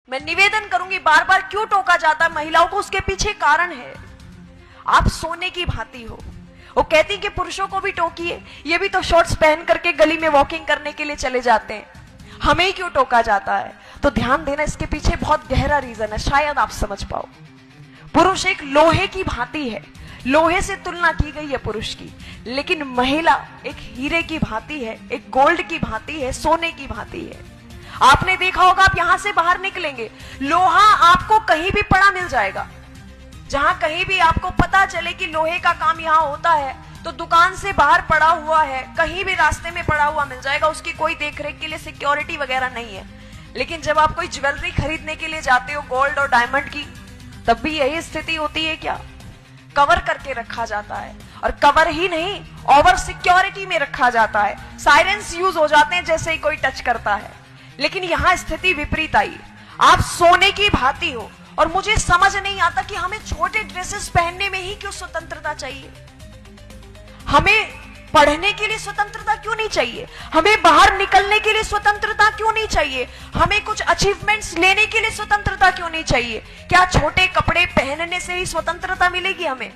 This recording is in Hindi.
मैं निवेदन करूंगी, बार बार क्यों टोका जाता है महिलाओं को, उसके पीछे कारण है। आप सोने की भांति हो। वो कहती कि पुरुषों को भी टोकिए, ये भी तो शॉर्ट्स पहन करके गली में वॉकिंग करने के लिए चले जाते हैं, हमें ही क्यों टोका जाता है? तो ध्यान देना, इसके पीछे बहुत गहरा रीजन है, शायद आप समझ पाओ। पुरुष एक लोहे की भांति है, लोहे से तुलना की गई है पुरुष की, लेकिन महिला एक हीरे की भांति है, एक गोल्ड की भांति है, सोने की भांति है। आपने देखा होगा, आप यहां से बाहर निकलेंगे, लोहा आपको कहीं भी पड़ा मिल जाएगा। जहां कहीं भी आपको पता चले कि लोहे का काम यहां होता है, तो दुकान से बाहर पड़ा हुआ है, कहीं भी रास्ते में पड़ा हुआ मिल जाएगा, उसकी कोई देखरेख के लिए सिक्योरिटी वगैरह नहीं है। लेकिन जब आप कोई ज्वेलरी खरीदने के लिए जाते हो, गोल्ड और डायमंड की, तब भी यही स्थिति होती है क्या? कवर करके रखा जाता है, और कवर ही नहीं, ओवर सिक्योरिटी में रखा जाता है। साइरेंस यूज हो जाते हैं जैसे ही कोई टच करता है। लेकिन यहां स्थिति विपरीत आई, आप सोने की भांति हो। और मुझे समझ नहीं आता कि हमें छोटे ड्रेसेस पहनने में ही क्यों स्वतंत्रता चाहिए? हमें पढ़ने के लिए स्वतंत्रता क्यों नहीं चाहिए? हमें बाहर निकलने के लिए स्वतंत्रता क्यों नहीं चाहिए? हमें कुछ अचीवमेंट्स लेने के लिए स्वतंत्रता क्यों नहीं चाहिए? क्या छोटे कपड़े पहनने से ही स्वतंत्रता मिलेगी हमें?